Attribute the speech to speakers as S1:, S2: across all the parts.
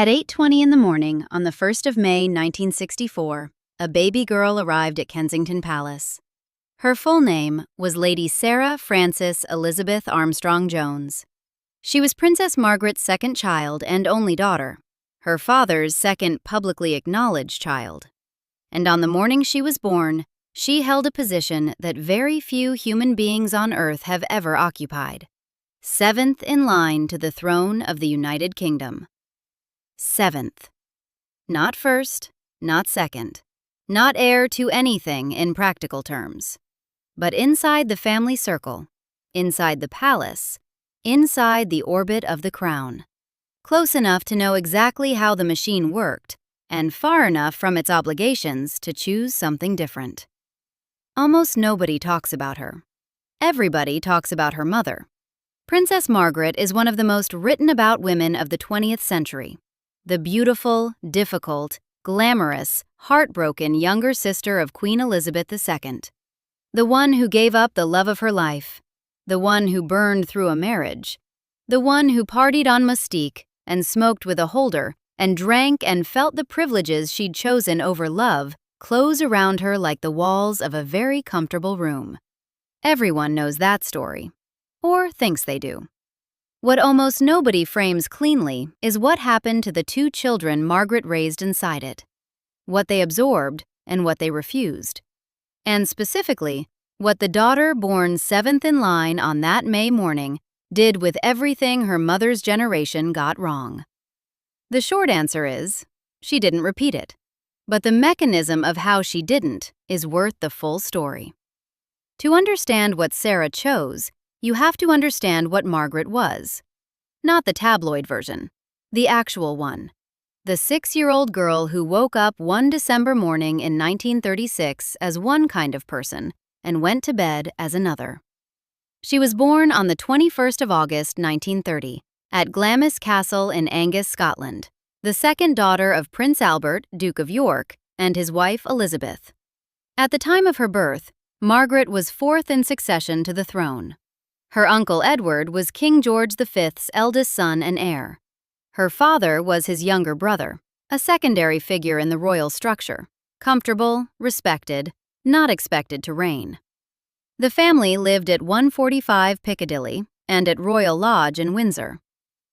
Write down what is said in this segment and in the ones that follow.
S1: At 8:20 in the morning on the 1st of May 1964, a baby girl arrived at Kensington Palace. Her full name was Lady Sarah Frances Elizabeth Armstrong-Jones. She was Princess Margaret's second child and only daughter, her father's second publicly acknowledged child. And on the morning she was born, she held a position that very few human beings on Earth have ever occupied. Seventh in line to the throne of the United Kingdom. Seventh. Not first, not second, not heir to anything in practical terms. But inside the family circle, inside the palace, inside the orbit of the crown. Close enough to know exactly how the machine worked, and far enough from its obligations to choose something different. Almost nobody talks about her. Everybody talks about her mother. Princess Margaret is one of the most written about women of the 20th century. The beautiful, difficult, glamorous, heartbroken younger sister of Queen Elizabeth II. The one who gave up the love of her life. The one who burned through a marriage. The one who partied on Mustique and smoked with a holder and drank and felt the privileges she'd chosen over love close around her like the walls of a very comfortable room. Everyone knows that story. Or thinks they do. What almost nobody frames cleanly is what happened to the two children Margaret raised inside it. What they absorbed and what they refused. And specifically, what the daughter born seventh in line on that May morning did with everything her mother's generation got wrong. The short answer is, she didn't repeat it. But the mechanism of how she didn't is worth the full story. To understand what Sarah chose, you have to understand what Margaret was. Not the tabloid version, the actual one. The 6-year-old girl who woke up one December morning in 1936 as one kind of person and went to bed as another. She was born on the 21st of August 1930 at Glamorous Castle in Angus, Scotland, the second daughter of Prince Albert, Duke of York, and his wife Elizabeth. At the time of her birth, Margaret was fourth in succession to the throne. Her uncle Edward was King George V's eldest son and heir. Her father was his younger brother, a secondary figure in the royal structure, comfortable, respected, not expected to reign. The family lived at 145 Piccadilly and at Royal Lodge in Windsor.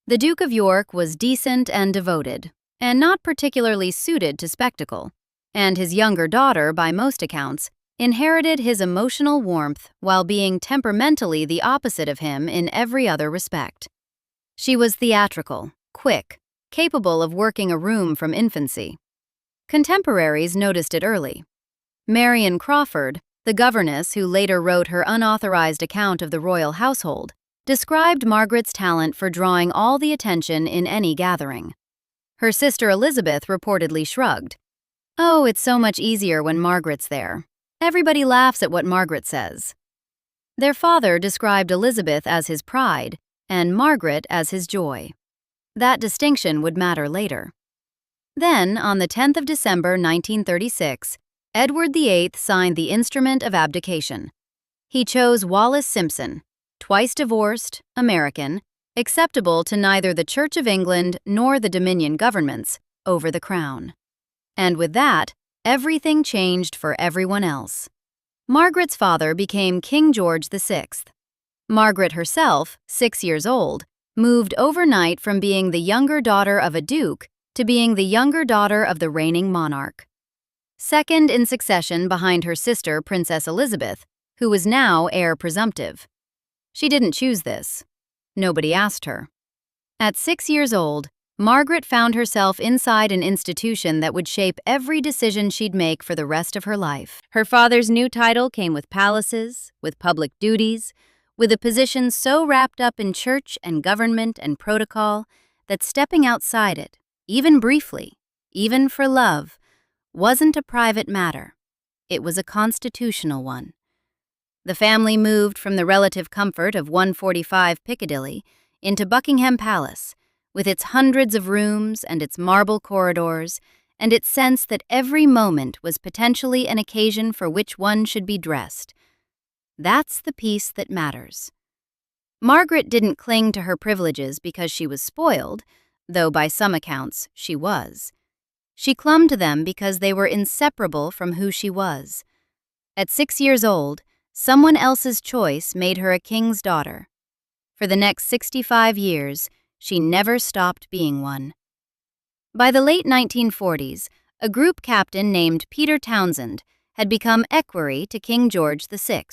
S1: The Duke of York was decent and devoted, and not particularly suited to spectacle, and his younger daughter, by most accounts, inherited his emotional warmth while being temperamentally the opposite of him in every other respect. She was theatrical, quick, capable of working a room from infancy. Contemporaries noticed it early. Marion Crawford, the governess who later wrote her unauthorized account of the royal household, described Margaret's talent for drawing all the attention in any gathering. Her sister Elizabeth reportedly shrugged. "Oh, it's so much easier when Margaret's there. Everybody laughs at what Margaret says." Their father described Elizabeth as his pride and Margaret as his joy. That distinction would matter later. Then, on the 10th of December 1936, Edward VIII signed the instrument of abdication. He chose Wallis Simpson, twice divorced, American, acceptable to neither the Church of England nor the Dominion governments, over the crown. And with that, everything changed for everyone else. Margaret's father became King George VI. Margaret herself, 6 years old, moved overnight from being the younger daughter of a duke to being the younger daughter of the reigning monarch. Second in succession behind her sister Princess Elizabeth, who was now heir presumptive. She didn't choose this. Nobody asked her. At 6 years old, Margaret found herself inside an institution that would shape every decision she'd make for the rest of her life. Her father's new title came with palaces, with public duties, with a position so wrapped up in church and government and protocol that stepping outside it, even briefly, even for love, wasn't a private matter. It was a constitutional one. The family moved from the relative comfort of 145 Piccadilly into Buckingham Palace, with its hundreds of rooms and its marble corridors, and its sense that every moment was potentially an occasion for which one should be dressed. That's the piece that matters. Margaret didn't cling to her privileges because she was spoiled, though by some accounts she was. She clung to them because they were inseparable from who she was. At 6 years old, someone else's choice made her a king's daughter. For the next 65 years, she never stopped being one. By the late 1940s, a group captain named Peter Townsend had become equerry to King George VI.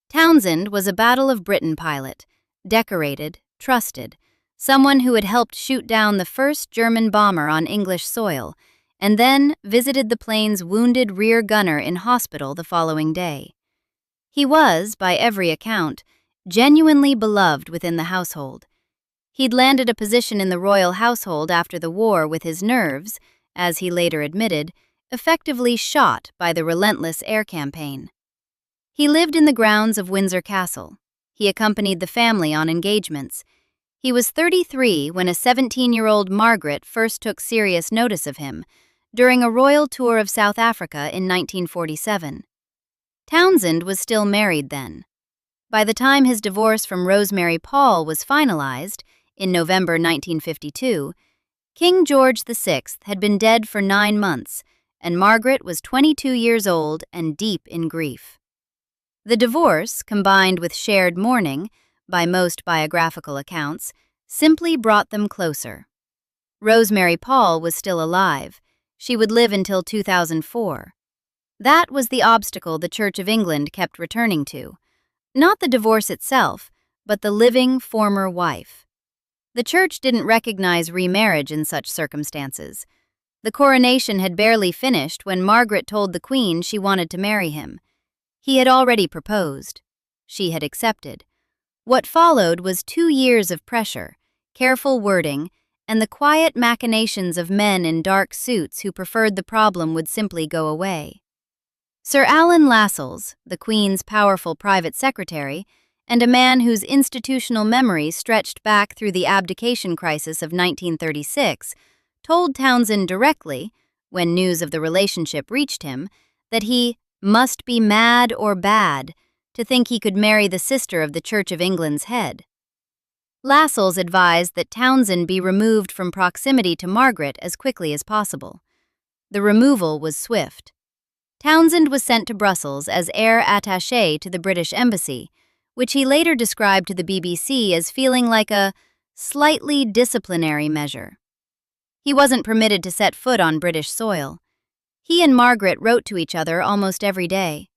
S1: Townsend was a Battle of Britain pilot, decorated, trusted, someone who had helped shoot down the first German bomber on English soil, and then visited the plane's wounded rear gunner in hospital the following day. He was, by every account, genuinely beloved within the household. He'd landed a position in the royal household after the war with his nerves, as he later admitted, effectively shot by the relentless air campaign. He lived in the grounds of Windsor Castle. He accompanied the family on engagements. He was 33 when a 17-year-old Margaret first took serious notice of him, during a royal tour of South Africa in 1947. Townsend was still married then. By the time his divorce from Rosemary Paul was finalized, in November 1952, King George VI had been dead for 9 months, and Margaret was 22 years old and deep in grief. The divorce, combined with shared mourning, by most biographical accounts, simply brought them closer. Rosemary Paul was still alive. She would live until 2004. That was the obstacle the Church of England kept returning to. Not the divorce itself, but the living former wife. The Church didn't recognize remarriage in such circumstances. The coronation had barely finished when Margaret told the Queen she wanted to marry him. He had already proposed. She had accepted. What followed was 2 years of pressure, careful wording, and the quiet machinations of men in dark suits who preferred the problem would simply go away. Sir Alan Lascelles, the Queen's powerful private secretary, and a man whose institutional memory stretched back through the abdication crisis of 1936, told Townsend directly, when news of the relationship reached him, that he must be mad or bad to think he could marry the sister of the Church of England's head. Lascelles advised that Townsend be removed from proximity to Margaret as quickly as possible. The removal was swift. Townsend was sent to Brussels as heir attaché to the British Embassy, which he later described to the BBC as feeling like a slightly disciplinary measure. He wasn't permitted to set foot on British soil. He and Margaret wrote to each other almost every day.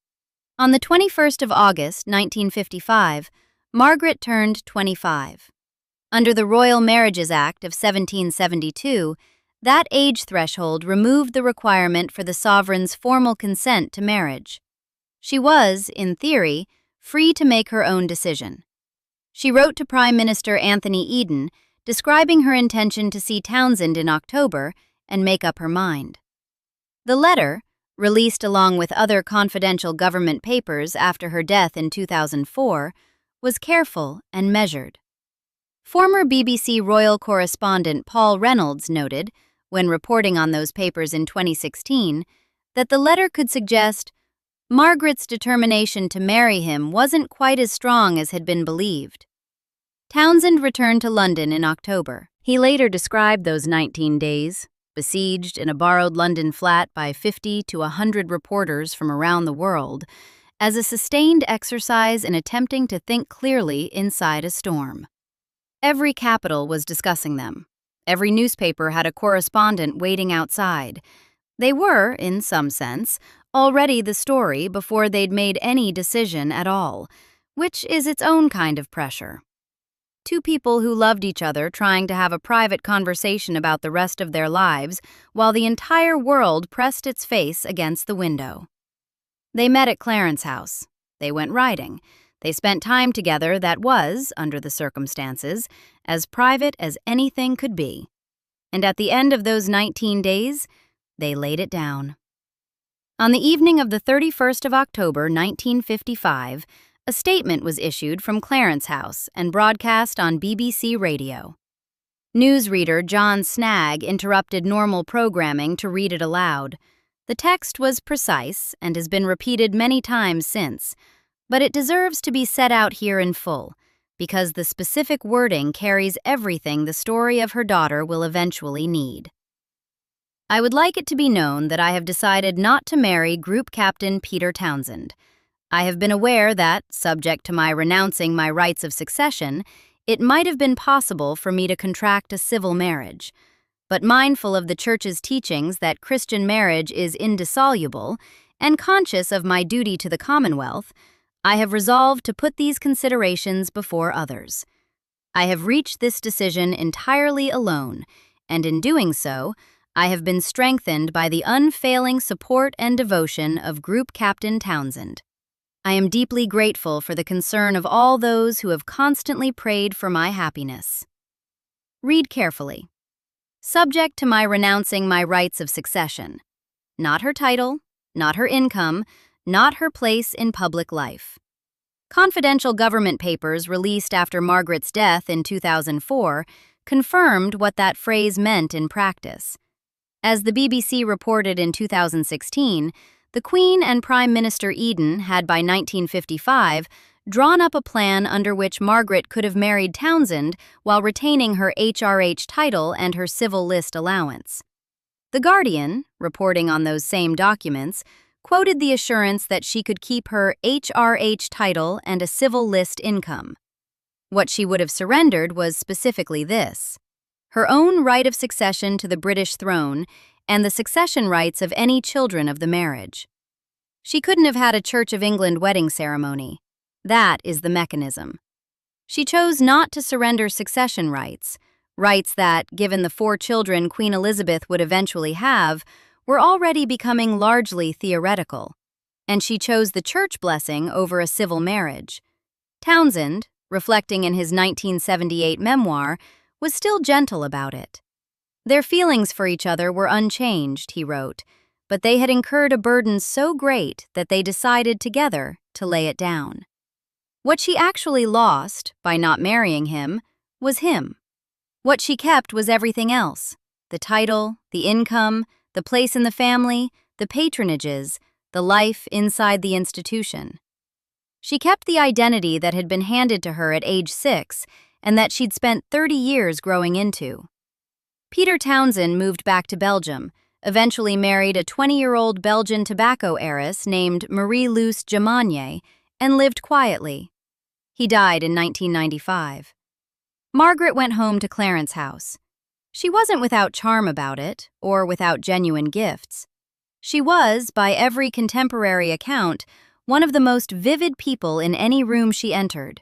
S1: On the 21st of August, 1955, Margaret turned 25. Under the Royal Marriages Act of 1772, that age threshold removed the requirement for the sovereign's formal consent to marriage. She was, in theory, free to make her own decision. She wrote to Prime Minister Anthony Eden, describing her intention to see Townsend in October and make up her mind. The letter, released along with other confidential government papers after her death in 2004, was careful and measured. Former BBC royal correspondent Paul Reynolds noted, when reporting on those papers in 2016, that the letter could suggest Margaret's determination to marry him wasn't quite as strong as had been believed. Townsend returned to London in October. He later described those 19 days, besieged in a borrowed London flat by 50 to 100 reporters from around the world, as a sustained exercise in attempting to think clearly inside a storm. Every capital was discussing them. Every newspaper had a correspondent waiting outside. They were, in some sense, already the story before they'd made any decision at all, which is its own kind of pressure. Two people who loved each other trying to have a private conversation about the rest of their lives while the entire world pressed its face against the window. They met at Clarence House. They went riding. They spent time together that was, under the circumstances, as private as anything could be. And at the end of those 19 days, they laid it down. On the evening of the 31st of October, 1955, a statement was issued from Clarence House and broadcast on BBC Radio. Newsreader John Snagg interrupted normal programming to read it aloud. The text was precise and has been repeated many times since, but it deserves to be set out here in full, because the specific wording carries everything the story of her daughter will eventually need. I would like it to be known that I have decided not to marry Group Captain Peter Townsend. I have been aware that, subject to my renouncing my rights of succession, it might have been possible for me to contract a civil marriage. But mindful of the Church's teachings that Christian marriage is indissoluble, and conscious of my duty to the Commonwealth, I have resolved to put these considerations before others. I have reached this decision entirely alone, and in doing so, I have been strengthened by the unfailing support and devotion of Group Captain Townsend. I am deeply grateful for the concern of all those who have constantly prayed for my happiness. Read carefully. Subject to my renouncing my rights of succession. Not her title, not her income, not her place in public life. Confidential government papers released after Margaret's death in 2004 confirmed what that phrase meant in practice. As the BBC reported in 2016, the Queen and Prime Minister Eden had by 1955 drawn up a plan under which Margaret could have married Townsend while retaining her HRH title and her civil list allowance. The Guardian, reporting on those same documents, quoted the assurance that she could keep her HRH title and a civil list income. What she would have surrendered was specifically this: her own right of succession to the British throne and the succession rights of any children of the marriage. She couldn't have had a Church of England wedding ceremony. That is the mechanism. She chose not to surrender succession rights, rights that, given the 4 children Queen Elizabeth would eventually have, were already becoming largely theoretical, and she chose the church blessing over a civil marriage. Townsend, reflecting in his 1978 memoir, was still gentle about it. Their feelings for each other were unchanged, he wrote, but they had incurred a burden so great that they decided together to lay it down. What she actually lost, by not marrying him, was him. What she kept was everything else: the title, the income, the place in the family, the patronages, the life inside the institution. She kept the identity that had been handed to her at age 6 and that she'd spent 30 years growing into. Peter Townsend moved back to Belgium, eventually married a 20-year-old Belgian tobacco heiress named Marie-Luce Jamagne, and lived quietly. He died in 1995. Margaret went home to Clarence House. She wasn't without charm about it, or without genuine gifts. She was, by every contemporary account, one of the most vivid people in any room she entered.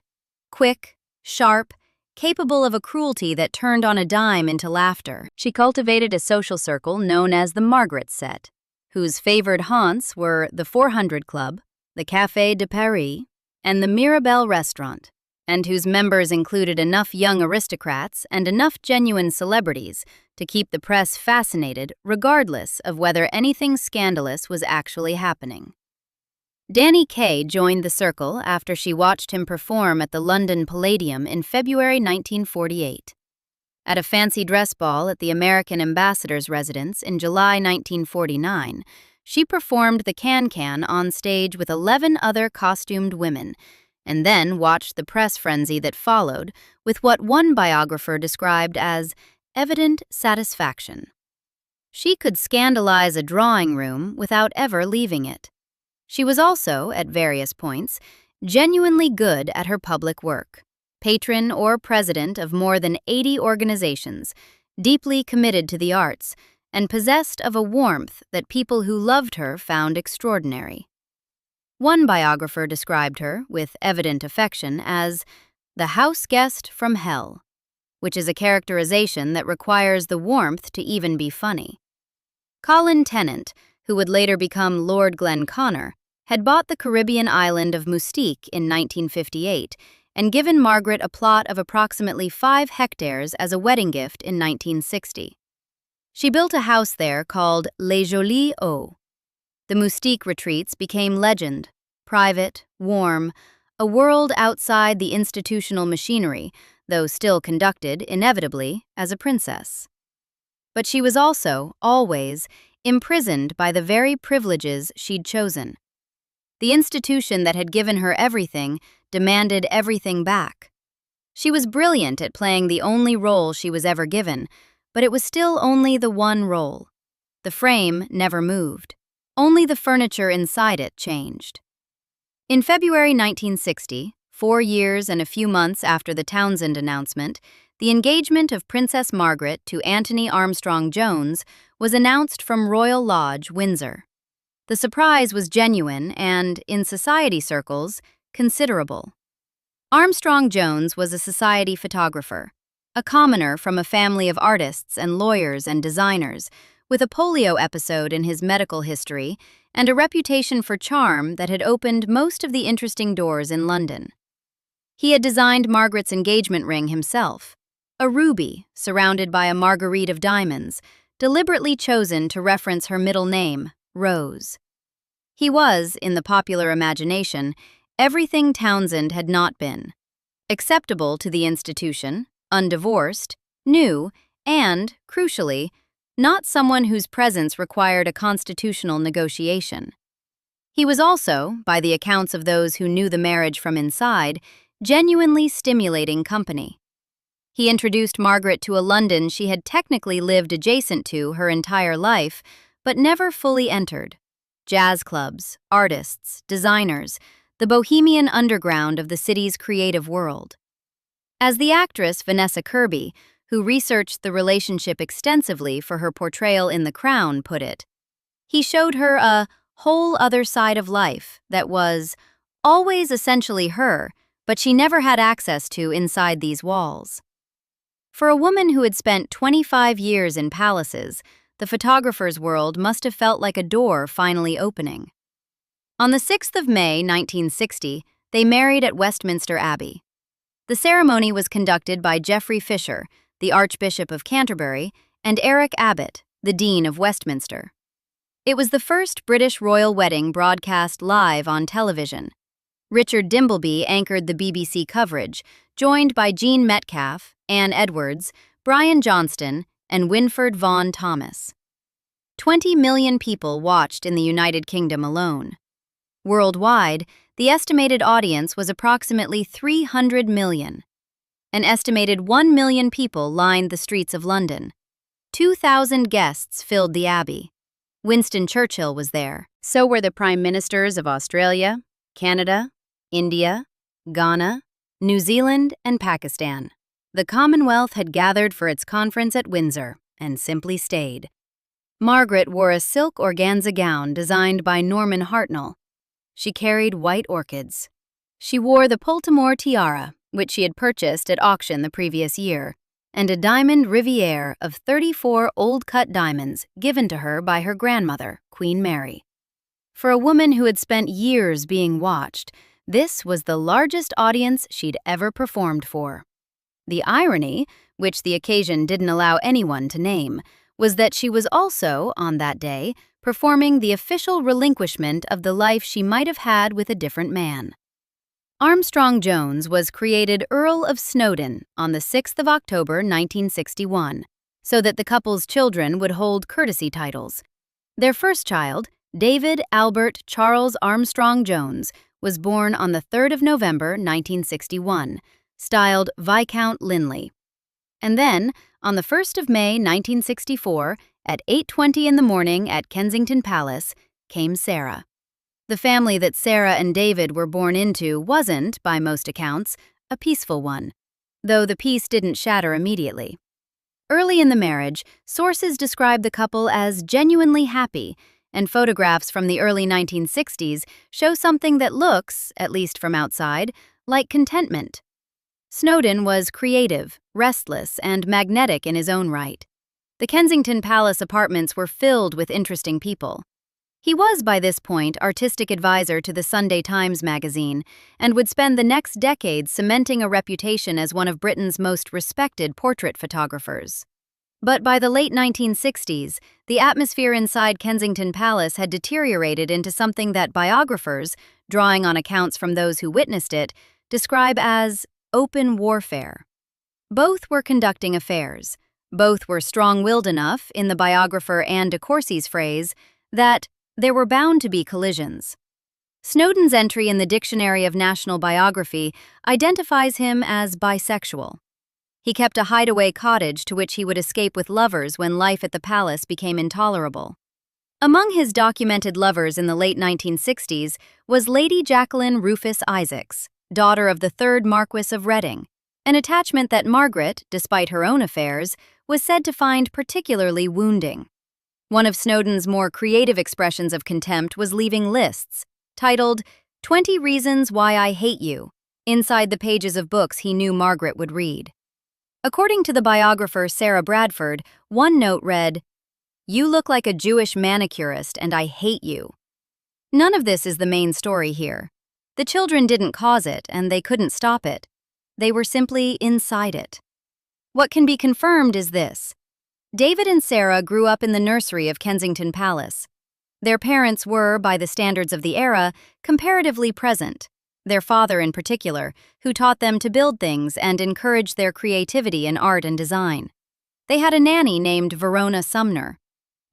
S1: Quick, sharp, capable of a cruelty that turned on a dime into laughter. She cultivated a social circle known as the Margaret Set, whose favored haunts were the 400 Club, the Café de Paris, and the Mirabelle Restaurant, and whose members included enough young aristocrats and enough genuine celebrities to keep the press fascinated regardless of whether anything scandalous was actually happening. Danny Kaye joined the circle after she watched him perform at the London Palladium in February 1948. At a fancy dress ball at the American ambassador's residence in July 1949, she performed the can-can on stage with 11 other costumed women, and then watched the press frenzy that followed with what one biographer described as evident satisfaction. She could scandalize a drawing room without ever leaving it. She was also, at various points, genuinely good at her public work, patron or president of more than 80 organizations, deeply committed to the arts, and possessed of a warmth that people who loved her found extraordinary. One biographer described her, with evident affection, as the house guest from hell, which is a characterization that requires the warmth to even be funny. Colin Tennant, who would later become Lord Glenconner, had bought the Caribbean island of Mustique in 1958 and given Margaret a plot of approximately 5 hectares as a wedding gift in 1960. She built a house there called Les Jolies Eaux. The Mustique retreats became legend, private, warm, a world outside the institutional machinery, though still conducted, inevitably, as a princess. But she was also, always, imprisoned by the very privileges she'd chosen. The institution that had given her everything demanded everything back. She was brilliant at playing the only role she was ever given, but it was still only the one role. The frame never moved. Only the furniture inside it changed. In February 1960, 4 years and a few months after the Townsend announcement, the engagement of Princess Margaret to Antony Armstrong-Jones was announced from Royal Lodge, Windsor. The surprise was genuine and, in society circles, considerable. Armstrong-Jones was a society photographer, a commoner from a family of artists and lawyers and designers, with a polio episode in his medical history and a reputation for charm that had opened most of the interesting doors in London. He had designed Margaret's engagement ring himself, a ruby surrounded by a marguerite of diamonds, deliberately chosen to reference her middle name, Rose. He was, in the popular imagination, everything Townsend had not been: acceptable to the institution, undivorced, new, and, crucially, not someone whose presence required a constitutional negotiation. He was also, by the accounts of those who knew the marriage from inside, genuinely stimulating company. He introduced Margaret to a London she had technically lived adjacent to her entire life, but never fully entered. Jazz clubs, artists, designers, the bohemian underground of the city's creative world. As the actress Vanessa Kirby, who researched the relationship extensively for her portrayal in The Crown, put it, he showed her a whole other side of life that was always essentially her, but she never had access to inside these walls. For a woman who had spent 25 years in palaces, the photographer's world must have felt like a door finally opening. On the 6th of May, 1960, they married at Westminster Abbey. The ceremony was conducted by Geoffrey Fisher, the Archbishop of Canterbury, and Eric Abbott, the Dean of Westminster. It was the first British royal wedding broadcast live on television. Richard Dimbleby anchored the BBC coverage, joined by Jean Metcalfe, Anne Edwards, Brian Johnston, and Winford Vaughan Thomas. 20 million people watched in the United Kingdom alone. Worldwide, the estimated audience was approximately 300 million. An estimated 1 million people lined the streets of London. 2,000 guests filled the Abbey. Winston Churchill was there. So were the Prime Ministers of Australia, Canada, India, Ghana, New Zealand, and Pakistan. The Commonwealth had gathered for its conference at Windsor and simply stayed. Margaret wore a silk organza gown designed by Norman Hartnell. She carried white orchids. She wore the Poltimore tiara, which she had purchased at auction the previous year, and a diamond riviere of 34 old-cut diamonds given to her by her grandmother, Queen Mary. For a woman who had spent years being watched, this was the largest audience she'd ever performed for. The irony, which the occasion didn't allow anyone to name, was that she was also, on that day, performing the official relinquishment of the life she might have had with a different man. Armstrong-Jones was created Earl of Snowdon on the 6th of October 1961, so that the couple's children would hold courtesy titles. Their first child, David Albert Charles Armstrong-Jones, was born on the 3rd of November 1961, styled Viscount Linley. And then, on the 1st of May 1964, at 8:20 in the morning at Kensington Palace, came Sarah. The family that Sarah and David were born into wasn't, by most accounts, a peaceful one, though the peace didn't shatter immediately. Early in the marriage, sources describe the couple as genuinely happy, and photographs from the early 1960s show something that looks, at least from outside, like contentment. Snowdon was creative, restless, and magnetic in his own right. The Kensington Palace apartments were filled with interesting people. He was, by this point, artistic advisor to the Sunday Times magazine and would spend the next decade cementing a reputation as one of Britain's most respected portrait photographers. But by the late 1960s, the atmosphere inside Kensington Palace had deteriorated into something that biographers, drawing on accounts from those who witnessed it, describe as open warfare. Both were conducting affairs. Both were strong-willed enough, in the biographer Anne de Courcy's phrase, that there were bound to be collisions. Snowdon's entry in the Dictionary of National Biography identifies him as bisexual. He kept a hideaway cottage to which he would escape with lovers when life at the palace became intolerable. Among his documented lovers in the late 1960s was Lady Jacqueline Rufus Isaacs, daughter of the 3rd Marquis of Reading, an attachment that Margaret, despite her own affairs, was said to find particularly wounding. One of Snowdon's more creative expressions of contempt was leaving lists, titled 20 Reasons Why I Hate You, inside the pages of books he knew Margaret would read. According to the biographer Sarah Bradford, one note read, "You look like a Jewish manicurist and I hate you." None of this is the main story here. The children didn't cause it and they couldn't stop it. They were simply inside it. What can be confirmed is this. David and Sarah grew up in the nursery of Kensington Palace. Their parents were, by the standards of the era, comparatively present. Their father in particular, who taught them to build things and encouraged their creativity in art and design. They had a nanny named Verona Sumner.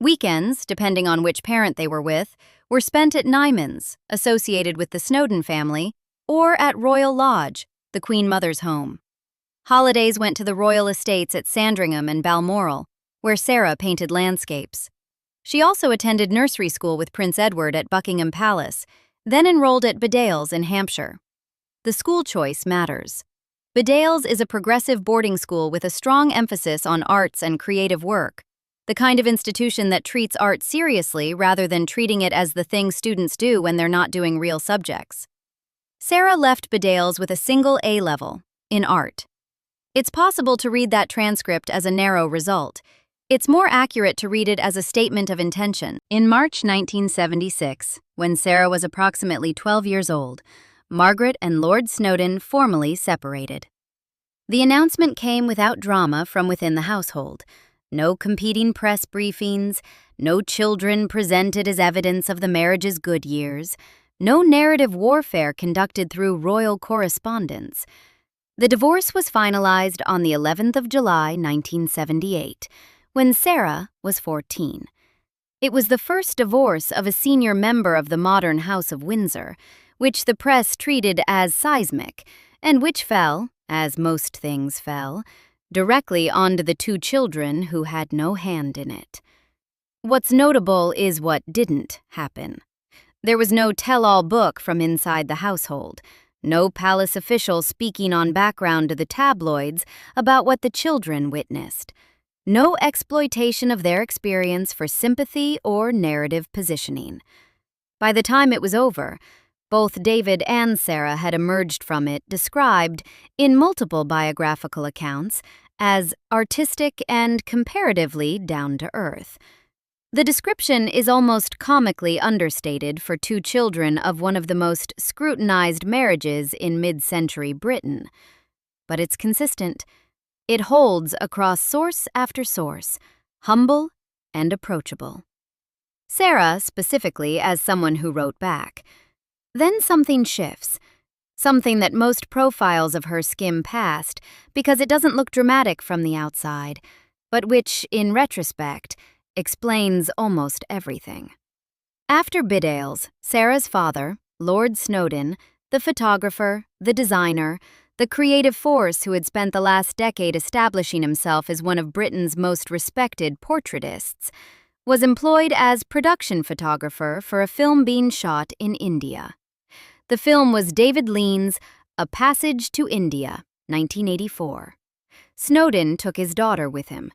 S1: Weekends, depending on which parent they were with, were spent at Nyman's, associated with the Snowdon family, or at Royal Lodge, the Queen Mother's home. Holidays went to the royal estates at Sandringham and Balmoral, where Sarah painted landscapes. She also attended nursery school with Prince Edward at Buckingham Palace, then enrolled at Bedales in Hampshire. The school choice matters. Bedales is a progressive boarding school with a strong emphasis on arts and creative work, the kind of institution that treats art seriously rather than treating it as the thing students do when they're not doing real subjects. Sarah left Bedales with a single A level, in art. It's possible to read that transcript as a narrow result. It's more accurate to read it as a statement of intention. In March 1976, when Sarah was approximately 12 years old, Margaret and Lord Snowdon formally separated. The announcement came without drama from within the household. No competing press briefings, no children presented as evidence of the marriage's good years, no narrative warfare conducted through royal correspondence. The divorce was finalized on the 11th of July, 1978. When Sarah was 14. It was the first divorce of a senior member of the modern House of Windsor, which the press treated as seismic, and which fell, as most things fell, directly onto the 2 children who had no hand in it. What's notable is what didn't happen. There was no tell-all book from inside the household, no palace official speaking on background to the tabloids about what the children witnessed. No exploitation of their experience for sympathy or narrative positioning. By the time it was over, both David and Sarah had emerged from it described, in multiple biographical accounts, as artistic and comparatively down-to-earth. The description is almost comically understated for 2 children of one of the most scrutinized marriages in mid-century Britain. But it's consistent. It holds across source after source, humble and approachable. Sarah, specifically, as someone who wrote back. Then something shifts, something that most profiles of her skim past because it doesn't look dramatic from the outside, but which, in retrospect, explains almost everything. After Bedales, Sarah's father, Lord Snowdon, the photographer, the designer, the creative force who had spent the last decade establishing himself as one of Britain's most respected portraitists, was employed as production photographer for a film being shot in India. The film was David Lean's A Passage to India, 1984. Snowdon took his daughter with him.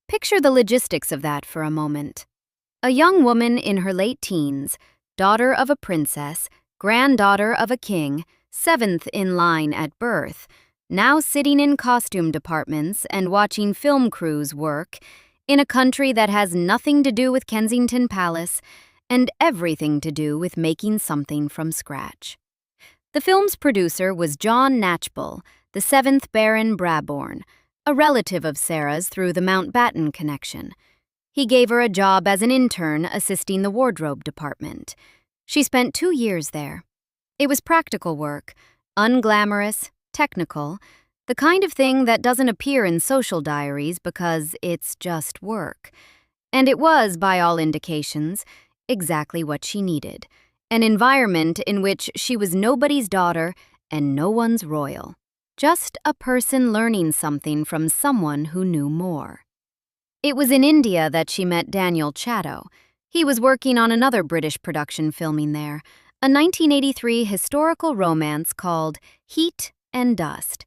S1: Picture the logistics of that for a moment. A young woman in her late teens, daughter of a princess, granddaughter of a king, 7th in line at birth, now sitting in costume departments and watching film crews work in a country that has nothing to do with Kensington Palace and everything to do with making something from scratch. The film's producer was John Knatchbull, the 7th Baron Brabourne, a relative of Sarah's through the Mountbatten connection. He gave her a job as an intern assisting the wardrobe department. She spent 2 years there. It was practical work, unglamorous, technical, the kind of thing that doesn't appear in social diaries because it's just work. And it was, by all indications, exactly what she needed, an environment in which she was nobody's daughter and no one's royal. Just a person learning something from someone who knew more. It was in India that she met Daniel Chatto. He was working on another British production filming there, a 1983 historical romance called Heat and Dust.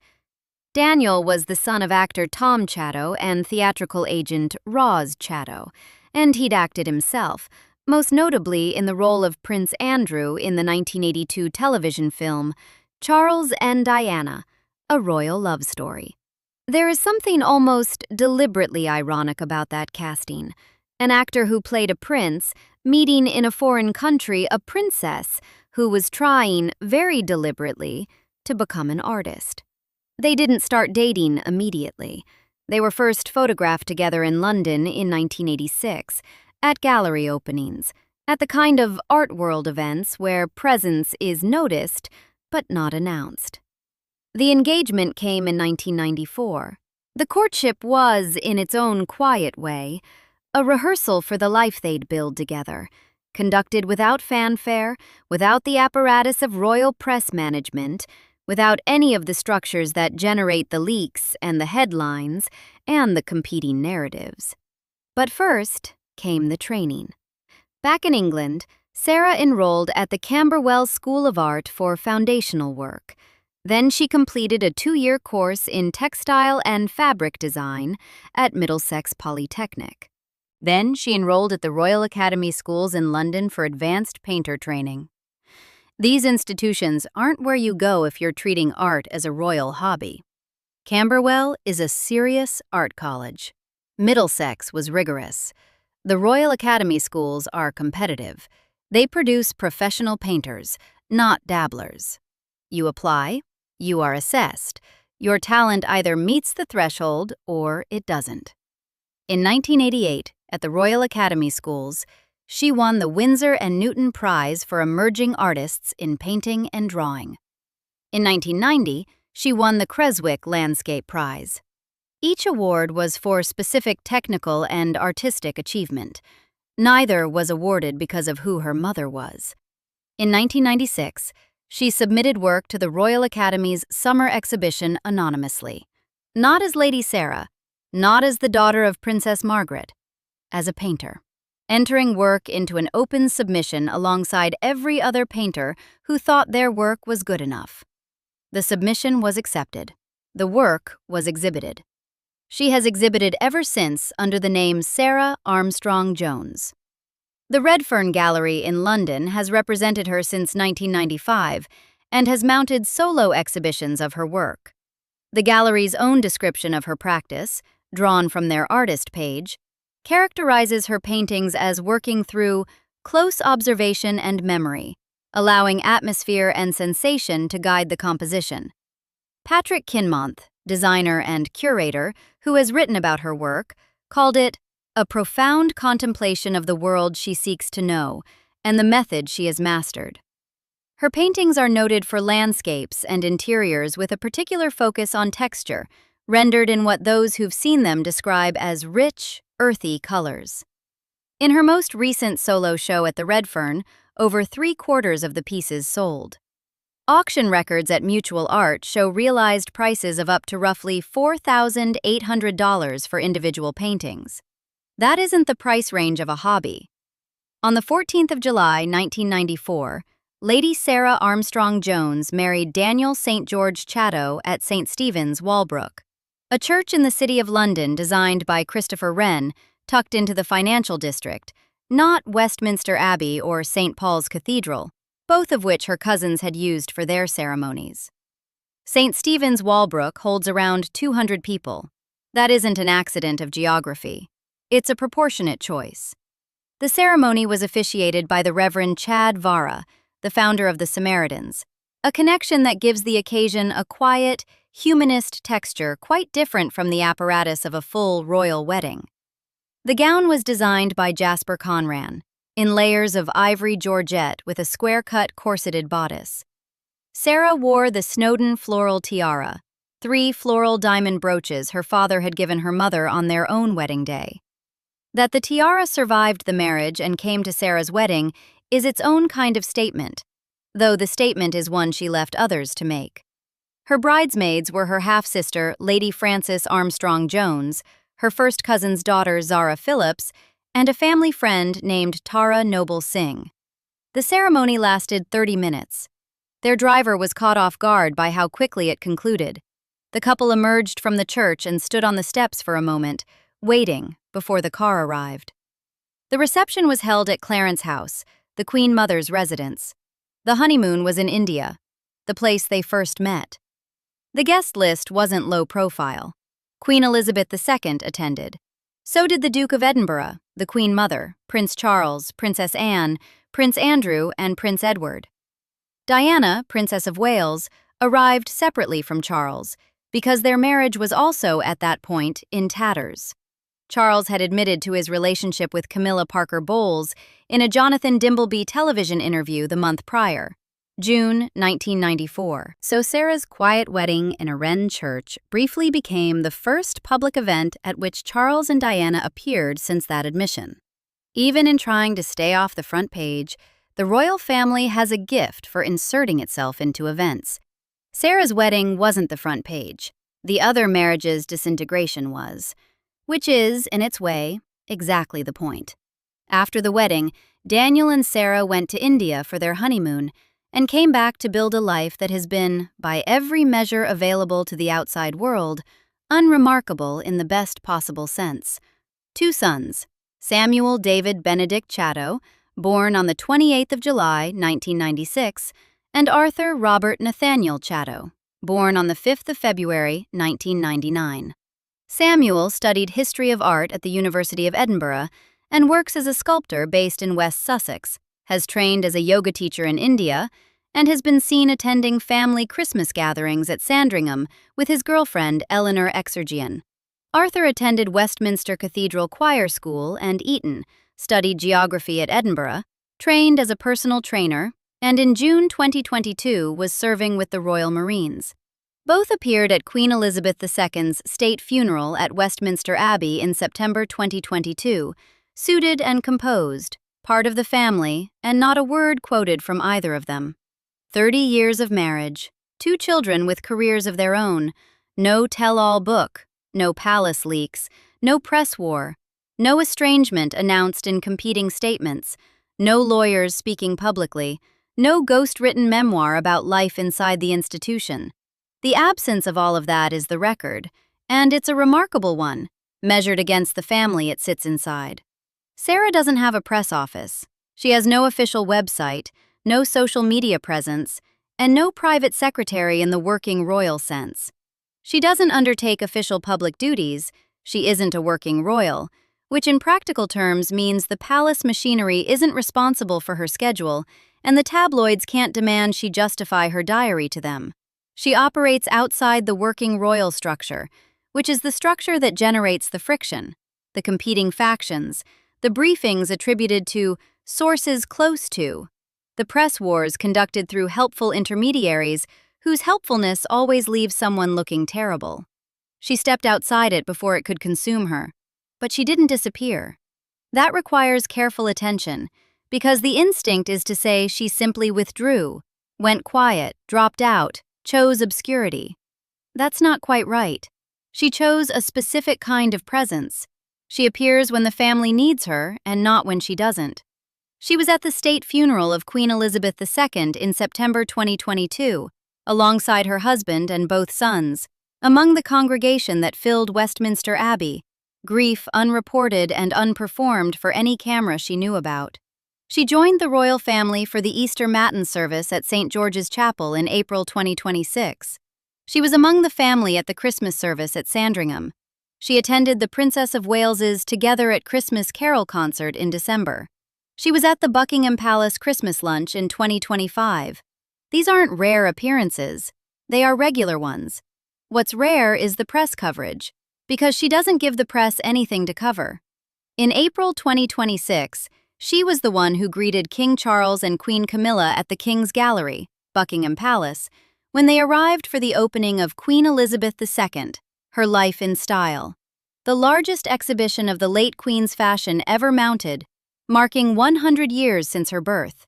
S1: Daniel was the son of actor Tom Chatto and theatrical agent Roz Chatto, and he'd acted himself, most notably in the role of Prince Andrew in the 1982 television film Charles and Diana, a royal love story. There is something almost deliberately ironic about that casting. An actor who played a prince meeting in a foreign country a princess who was trying, very deliberately, to become an artist. They didn't start dating immediately. They were first photographed together in London in 1986, at gallery openings, at the kind of art world events where presence is noticed but not announced. The engagement came in 1994. The courtship was, in its own quiet way, a rehearsal for the life they'd build together, conducted without fanfare, without the apparatus of royal press management, without any of the structures that generate the leaks and the headlines and the competing narratives. But first came the training. Back in England, Sarah enrolled at the Camberwell School of Art for foundational work. Then she completed a 2-year course in textile and fabric design at Middlesex Polytechnic. Then she enrolled at the Royal Academy Schools in London for advanced painter training. These institutions aren't where you go if you're treating art as a royal hobby. Camberwell is a serious art college. Middlesex was rigorous. The Royal Academy Schools are competitive. They produce professional painters, not dabblers. You apply, you are assessed. Your talent either meets the threshold or it doesn't. In 1988, at the Royal Academy Schools, she won the Winsor and Newton Prize for Emerging Artists in Painting and Drawing. In 1990, she won the Creswick Landscape Prize. Each award was for specific technical and artistic achievement. Neither was awarded because of who her mother was. In 1996, she submitted work to the Royal Academy's summer exhibition anonymously. Not as Lady Sarah, not as the daughter of Princess Margaret, as a painter, entering work into an open submission alongside every other painter who thought their work was good enough. The submission was accepted. The work was exhibited. She has exhibited ever since under the name Sarah Armstrong-Jones. The Redfern Gallery in London has represented her since 1995 and has mounted solo exhibitions of her work. The gallery's own description of her practice, drawn from their artist page, characterizes her paintings as working through close observation and memory, allowing atmosphere and sensation to guide the composition. Patrick Kinmonth, designer and curator, who has written about her work, called it a profound contemplation of the world she seeks to know and the method she has mastered. Her paintings are noted for landscapes and interiors with a particular focus on texture, rendered in what those who've seen them describe as rich, earthy colors. In her most recent solo show at the Redfern, over 3/4 of the pieces sold. Auction records at Mutual Art show realized prices of up to roughly $4,800 for individual paintings. That isn't the price range of a hobby. On the 14th of July, 1994, Lady Sarah Armstrong-Jones married Daniel St. George Chatto at St. Stephen's, Walbrook, a church in the City of London designed by Christopher Wren, tucked into the financial district, not Westminster Abbey or St. Paul's Cathedral, both of which her cousins had used for their ceremonies. St. Stephen's, Walbrook holds around 200 people. That isn't an accident of geography. It's a proportionate choice. The ceremony was officiated by the Reverend Chad Vara, the founder of the Samaritans, a connection that gives the occasion a quiet, humanist texture quite different from the apparatus of a full royal wedding. The gown was designed by Jasper Conran, in layers of ivory georgette with a square-cut corseted bodice. Sarah wore the Snowdon floral tiara, 3 floral diamond brooches her father had given her mother on their own wedding day. That the tiara survived the marriage and came to Sarah's wedding is its own kind of statement, though the statement is one she left others to make. Her bridesmaids were her half-sister, Lady Frances Armstrong-Jones, her first cousin's daughter, Zara Phillips, and a family friend named Tara Noble Singh. The ceremony lasted 30 minutes. Their driver was caught off guard by how quickly it concluded. The couple emerged from the church and stood on the steps for a moment, waiting before the car arrived. The reception was held at Clarence House, the Queen Mother's residence. The honeymoon was in India, the place they first met. The guest list wasn't low profile. Queen Elizabeth II attended. So did the Duke of Edinburgh, the Queen Mother, Prince Charles, Princess Anne, Prince Andrew, and Prince Edward. Diana, Princess of Wales, arrived separately from Charles, because their marriage was also, at that point, in tatters. Charles had admitted to his relationship with Camilla Parker Bowles in a Jonathan Dimbleby television interview the month prior, June 1994. So Sarah's quiet wedding in a Wren church briefly became the first public event at which Charles and Diana appeared since that admission. Even in trying to stay off the front page, the royal family has a gift for inserting itself into events. Sarah's wedding wasn't the front page. The other marriage's disintegration was, which is, in its way, exactly the point. After the wedding, Daniel and Sarah went to India for their honeymoon and came back to build a life that has been, by every measure available to the outside world, unremarkable in the best possible sense. 2 sons, Samuel David Benedict Chatto, born on the 28th of July, 1996, and Arthur Robert Nathaniel Chatto, born on the 5th of February, 1999. Samuel studied history of art at the University of Edinburgh and works as a sculptor based in West Sussex, has trained as a yoga teacher in India, and has been seen attending family Christmas gatherings at Sandringham with his girlfriend Eleanor Exergian. Arthur attended Westminster Cathedral Choir School and Eton, studied geography at Edinburgh, trained as a personal trainer, and in June 2022 was serving with the Royal Marines. Both appeared at Queen Elizabeth II's state funeral at Westminster Abbey in September 2022, suited and composed, part of the family, and not a word quoted from either of them. 30 years of marriage, 2 children with careers of their own, no tell-all book, no palace leaks, no press war, no estrangement announced in competing statements, no lawyers speaking publicly, no ghost-written memoir about life inside the institution. The absence of all of that is the record, and it's a remarkable one, measured against the family it sits inside. Sarah doesn't have a press office. She has no official website, no social media presence, and no private secretary in the working royal sense. She doesn't undertake official public duties. She isn't a working royal, which in practical terms means the palace machinery isn't responsible for her schedule, and the tabloids can't demand she justify her diary to them. She operates outside the working royal structure, which is the structure that generates the friction, the competing factions, the briefings attributed to sources close to, the press wars conducted through helpful intermediaries whose helpfulness always leaves someone looking terrible. She stepped outside it before it could consume her, but she didn't disappear. That requires careful attention, because the instinct is to say she simply withdrew, went quiet, dropped out, chose obscurity. That's not quite right. She chose a specific kind of presence. She appears when the family needs her and not when she doesn't. She was at the state funeral of Queen Elizabeth II in September 2022, alongside her husband and both sons, among the congregation that filled Westminster Abbey, grief unreported and unperformed for any camera she knew about. She joined the royal family for the Easter Matin service at St. George's Chapel in April 2026. She was among the family at the Christmas service at Sandringham. She attended the Princess of Wales's Together at Christmas Carol concert in December. She was at the Buckingham Palace Christmas lunch in 2025. These aren't rare appearances. They are regular ones. What's rare is the press coverage, because she doesn't give the press anything to cover. In April 2026, she was the one who greeted King Charles and Queen Camilla at the King's Gallery, Buckingham Palace, when they arrived for the opening of Queen Elizabeth II, Her Life in Style, the largest exhibition of the late Queen's fashion ever mounted, marking 100 years since her birth.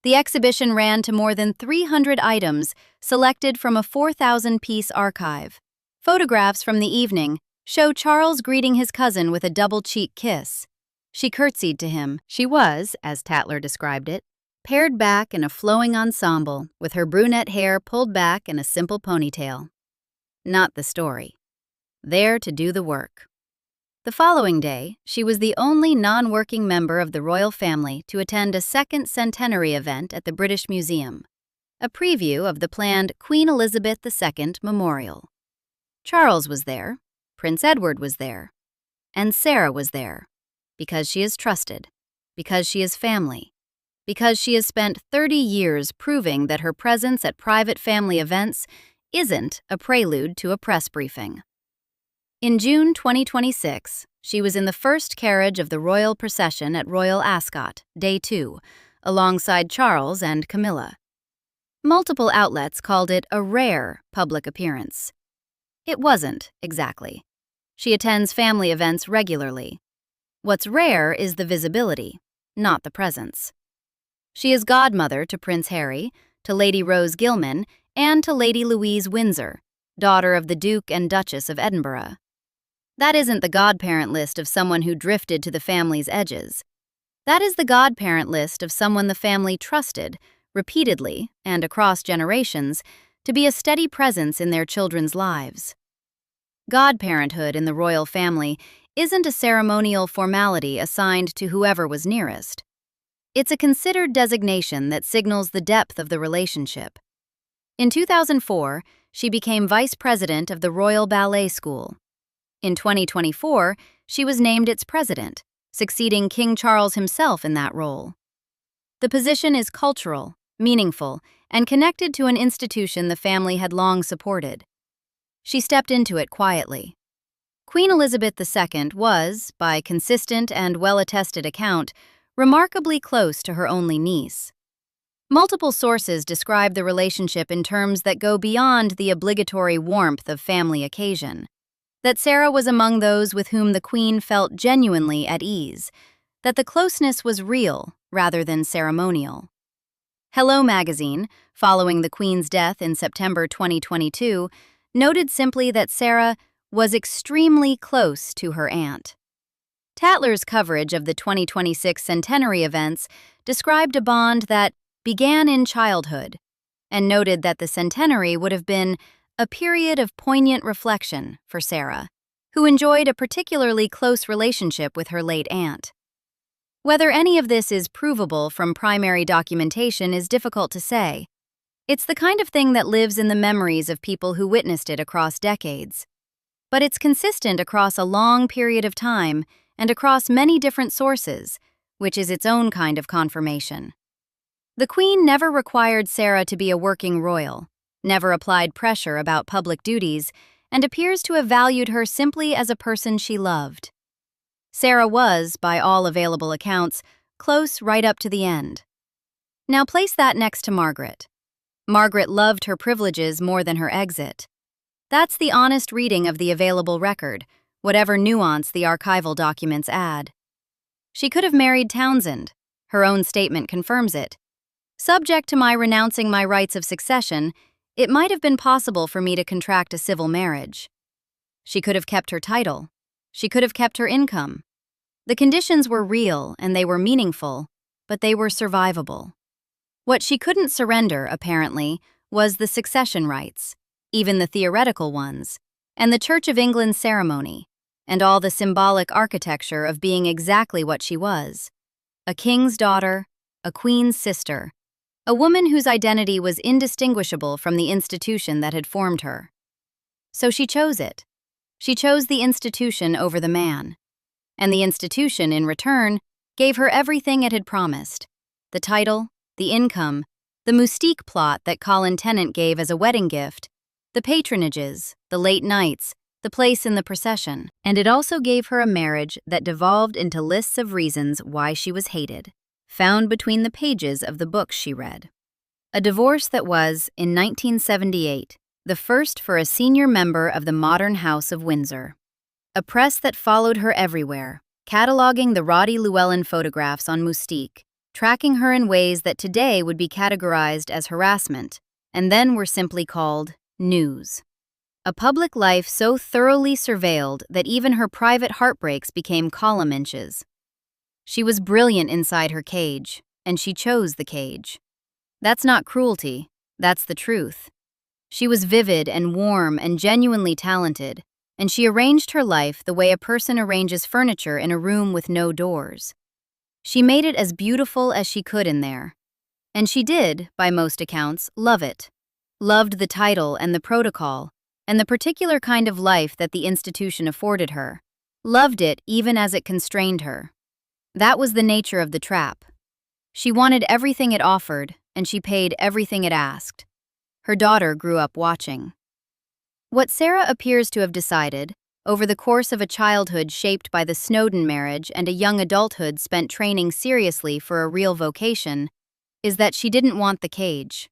S1: The exhibition ran to more than 300 items selected from a 4,000-piece archive. Photographs from the evening show Charles greeting his cousin with a double-cheek kiss. She curtsied to him. She was, as Tatler described it, pared back in a flowing ensemble, with her brunette hair pulled back in a simple ponytail. Not the story. There to do the work. The following day, she was the only non-working member of the royal family to attend a second centenary event at the British Museum, a preview of the planned Queen Elizabeth II Memorial. Charles was there, Prince Edward was there, and Sarah was there, because she is trusted, because she is family, because she has spent 30 years proving that her presence at private family events isn't a prelude to a press briefing. In June 2026, she was in the first carriage of the royal procession at Royal Ascot, Day 2, alongside Charles and Camilla. Multiple outlets called it a rare public appearance. It wasn't, exactly. She attends family events regularly. What's rare is the visibility, not the presence. She is godmother to Prince Harry, to Lady Rose Gilman, and to Lady Louise Windsor, daughter of the Duke and Duchess of Edinburgh. That isn't the godparent list of someone who drifted to the family's edges. That is the godparent list of someone the family trusted, repeatedly and across generations, to be a steady presence in their children's lives. Godparenthood in the royal family isn't a ceremonial formality assigned to whoever was nearest. It's a considered designation that signals the depth of the relationship. In 2004, she became vice president of the Royal Ballet School. In 2024, she was named its president, succeeding King Charles himself in that role. The position is cultural, meaningful, and connected to an institution the family had long supported. She stepped into it quietly. Queen Elizabeth II was, by consistent and well-attested account, remarkably close to her only niece. Multiple sources describe the relationship in terms that go beyond the obligatory warmth of family occasion. That Sarah was among those with whom the Queen felt genuinely at ease, that the closeness was real rather than ceremonial. Hello magazine, following the Queen's death in September 2022, noted simply that Sarah was extremely close to her aunt. Tatler's coverage of the 2026 centenary events described a bond that began in childhood, and noted that the centenary would have been a period of poignant reflection for Sarah, who enjoyed a particularly close relationship with her late aunt. Whether any of this is provable from primary documentation is difficult to say. It's the kind of thing that lives in the memories of people who witnessed it across decades. But it's consistent across a long period of time and across many different sources, which is its own kind of confirmation. The Queen never required Sarah to be a working royal, never applied pressure about public duties, and appears to have valued her simply as a person she loved. Sarah was, by all available accounts, close right up to the end. Now place that next to Margaret. Margaret loved her privileges more than her exit. That's the honest reading of the available record, whatever nuance the archival documents add. She could have married Townsend. Her own statement confirms it. Subject to my renouncing my rights of succession, it might have been possible for me to contract a civil marriage. She could have kept her title. She could have kept her income. The conditions were real and they were meaningful, but they were survivable. What she couldn't surrender, apparently, was the succession rights, even the theoretical ones, and the Church of England ceremony, and all the symbolic architecture of being exactly what she was: a king's daughter, a queen's sister, a woman whose identity was indistinguishable from the institution that had formed her. So she chose it. She chose the institution over the man. And the institution, in return, gave her everything it had promised: the title, the income, the moustique plot that Colin Tennant gave as a wedding gift, the patronages, the late nights, the place in the procession. And it also gave her a marriage that devolved into lists of reasons why she was hated, found between the pages of the books she read. A divorce that was, in 1978, the first for a senior member of the modern House of Windsor. A press that followed her everywhere, cataloging the Roddy Llewellyn photographs on Moustique, tracking her in ways that today would be categorized as harassment, and then were simply called news. A public life so thoroughly surveilled that even her private heartbreaks became column inches. She was brilliant inside her cage, and she chose the cage. That's not cruelty, that's the truth. She was vivid and warm and genuinely talented, and she arranged her life the way a person arranges furniture in a room with no doors. She made it as beautiful as she could in there. And she did, by most accounts, love it. Loved the title and the protocol, and the particular kind of life that the institution afforded her. Loved it even as it constrained her. That was the nature of the trap. She wanted everything it offered, and she paid everything it asked. Her daughter grew up watching. What Sarah appears to have decided, over the course of a childhood shaped by the Snowdon marriage and a young adulthood spent training seriously for a real vocation, is that she didn't want the cage.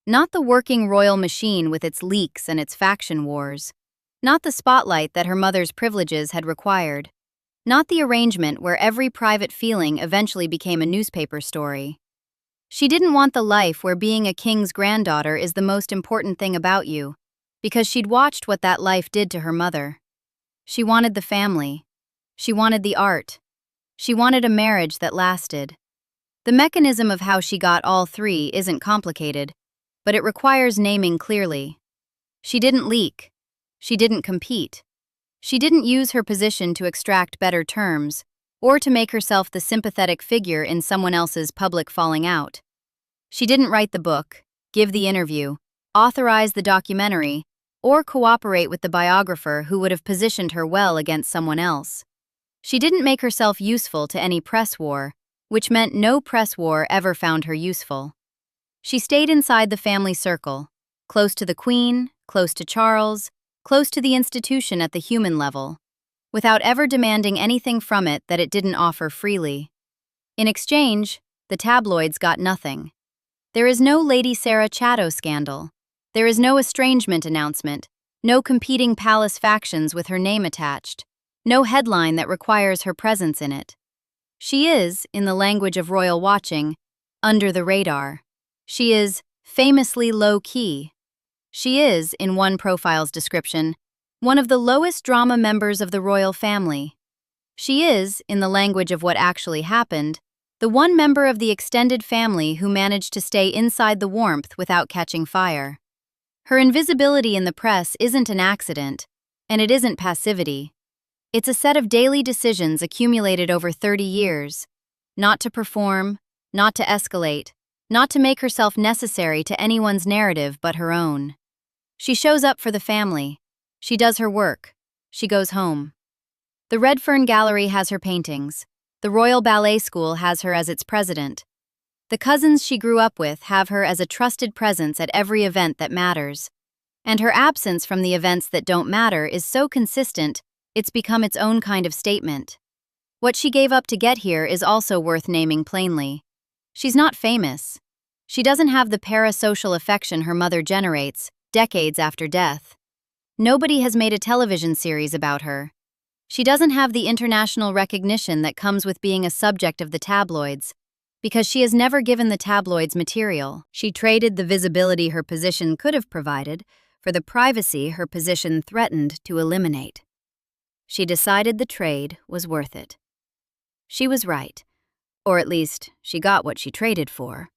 S1: Not the working royal machine with its leaks and its faction wars. Not the spotlight that her mother's privileges had required. Not the arrangement where every private feeling eventually became a newspaper story. She didn't want the life where being a king's granddaughter is the most important thing about you, because she'd watched what that life did to her mother. She wanted the family. She wanted the art. She wanted a marriage that lasted. The mechanism of how she got all three isn't complicated, but it requires naming clearly. She didn't leak. She didn't compete. She didn't use her position to extract better terms, or to make herself the sympathetic figure in someone else's public falling out. She didn't write the book, give the interview, authorize the documentary, or cooperate with the biographer who would have positioned her well against someone else. She didn't make herself useful to any press war, which meant no press war ever found her useful. She stayed inside the family circle, close to the Queen, close to Charles, close to the institution at the human level, without ever demanding anything from it that it didn't offer freely. In exchange, the tabloids got nothing. There is no Lady Sarah Chatto scandal. There is no estrangement announcement, no competing palace factions with her name attached, no headline that requires her presence in it. She is, in the language of royal watching, under the radar. She is famously low-key. She is, in one profile's description, one of the lowest drama members of the royal family. She is, in the language of what actually happened, the one member of the extended family who managed to stay inside the warmth without catching fire. Her invisibility in the press isn't an accident, and it isn't passivity. It's a set of daily decisions accumulated over 30 years. Not to perform, not to escalate, not to make herself necessary to anyone's narrative but her own. She shows up for the family. She does her work. She goes home. The Redfern Gallery has her paintings. The Royal Ballet School has her as its president. The cousins she grew up with have her as a trusted presence at every event that matters. And her absence from the events that don't matter is so consistent, it's become its own kind of statement. What she gave up to get here is also worth naming plainly. She's not famous. She doesn't have the parasocial affection her mother generates, decades after death. Nobody has made a television series about her. She doesn't have the international recognition that comes with being a subject of the tabloids, because she has never given the tabloids material. She traded the visibility her position could have provided for the privacy her position threatened to eliminate. She decided the trade was worth it. She was right, or at least she got what she traded for.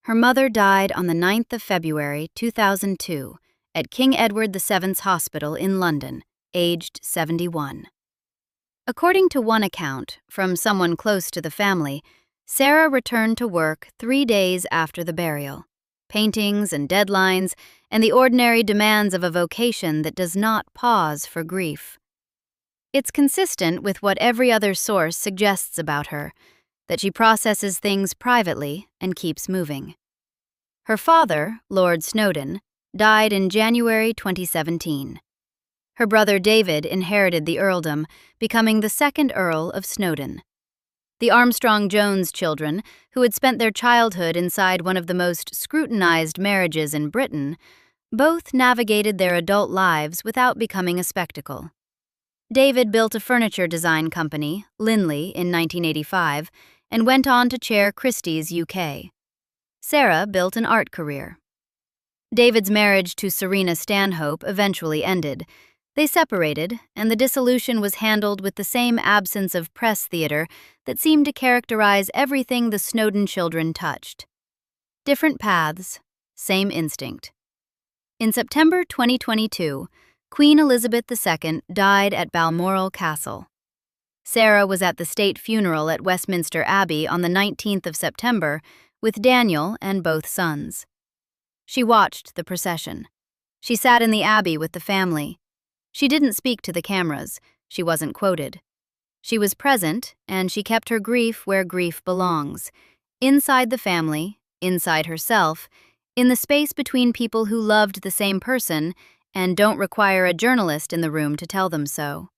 S1: Her mother died on the 9th of February 2002 at King Edward VII's Hospital in London, aged 71. According to one account, from someone close to the family, Sarah returned to work 3 days after the burial. Paintings and deadlines, and the ordinary demands of a vocation that does not pause for grief. It's consistent with what every other source suggests about her, that she processes things privately and keeps moving. Her father, Lord Snowdon, died in January 2017. Her brother David inherited the earldom, becoming the second Earl of Snowdon. The Armstrong-Jones children, who had spent their childhood inside one of the most scrutinized marriages in Britain, both navigated their adult lives without becoming a spectacle. David built a furniture design company, Linley, in 1985, and went on to chair Christie's UK. Sarah built an art career. David's marriage to Serena Stanhope eventually ended. They separated, and the dissolution was handled with the same absence of press theater that seemed to characterize everything the Snowdon children touched. Different paths, same instinct. In September 2022, Queen Elizabeth II died at Balmoral Castle. Sarah was at the state funeral at Westminster Abbey on the 19th of September with Daniel and both sons. She watched the procession. She sat in the abbey with the family. She didn't speak to the cameras. She wasn't quoted. She was present, and she kept her grief where grief belongs, inside the family, inside herself, in the space between people who loved the same person and don't require a journalist in the room to tell them so.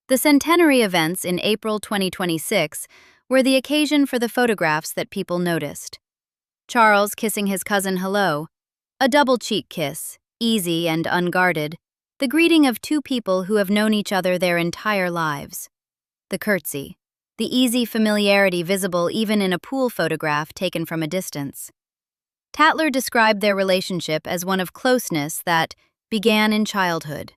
S1: The centenary events in April 2026 were the occasion for the photographs that people noticed. Charles kissing his cousin hello, a double cheek kiss, easy and unguarded, the greeting of two people who have known each other their entire lives. The curtsy, the easy familiarity visible even in a pool photograph taken from a distance. Tatler described their relationship as one of closeness that began in childhood.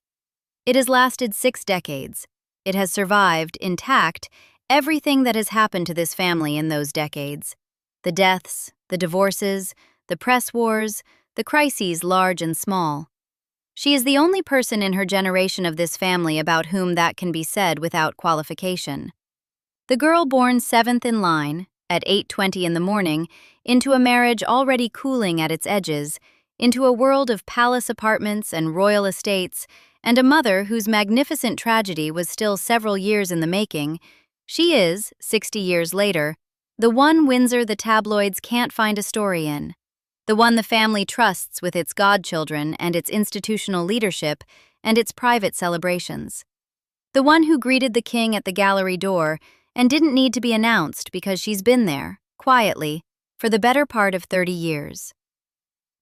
S1: It has lasted 6 decades. It has survived, intact, everything that has happened to this family in those decades. The deaths, the divorces, the press wars, the crises large and small. She is the only person in her generation of this family about whom that can be said without qualification. The girl born 7th in line, at 8:20 in the morning, into a marriage already cooling at its edges, into a world of palace apartments and royal estates, and a mother whose magnificent tragedy was still several years in the making, she is, 60 years later, the one Windsor the tabloids can't find a story in, the one the family trusts with its godchildren and its institutional leadership and its private celebrations. The one who greeted the king at the gallery door and didn't need to be announced because she's been there, quietly, for the better part of 30 years.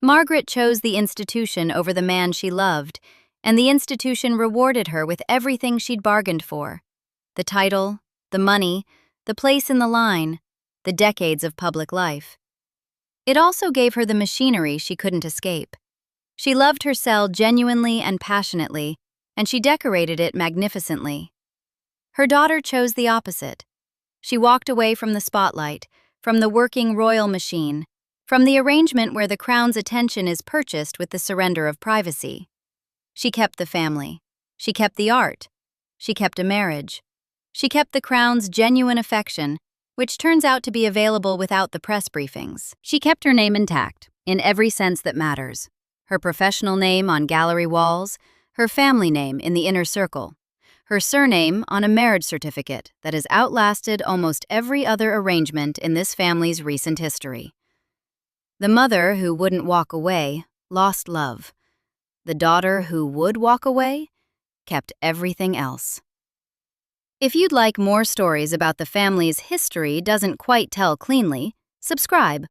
S1: Margaret chose the institution over the man she loved, and the institution rewarded her with everything she'd bargained for: the title, the money, the place in the line, the decades of public life. It also gave her the machinery she couldn't escape. She loved her cell genuinely and passionately, and she decorated it magnificently. Her daughter chose the opposite. She walked away from the spotlight, from the working royal machine, from the arrangement where the crown's attention is purchased with the surrender of privacy. She kept the family. She kept the art. She kept a marriage. She kept the crown's genuine affection, which turns out to be available without the press briefings. She kept her name intact, in every sense that matters. Her professional name on gallery walls, her family name in the inner circle, her surname on a marriage certificate that has outlasted almost every other arrangement in this family's recent history. The mother who wouldn't walk away lost love. The daughter who would walk away kept everything else. If you'd like more stories about the family's history doesn't quite tell cleanly, subscribe.